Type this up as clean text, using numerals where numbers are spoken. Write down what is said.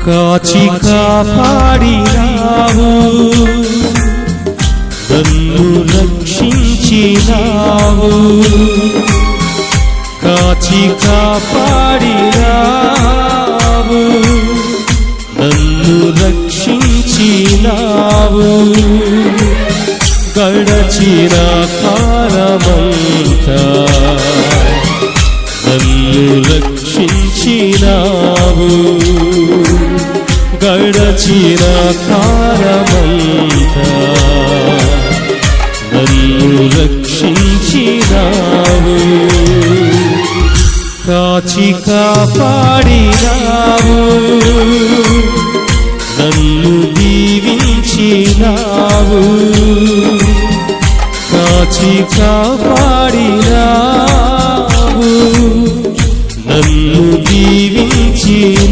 కాచి కాపాడినావు, నన్ను రక్షించినావు. కాచి కాపాడినావు, నన్ను రక్షించినావు. గడచిన కాలమంతా నన్ను రక్షించినావు. గడచిన కాలమంతా నన్ను రక్షించినావు. కాచి కాపాడినావు, నన్ను దీవించినావు. కాచి కాపాడినావు, నన్ను దీవించినావు.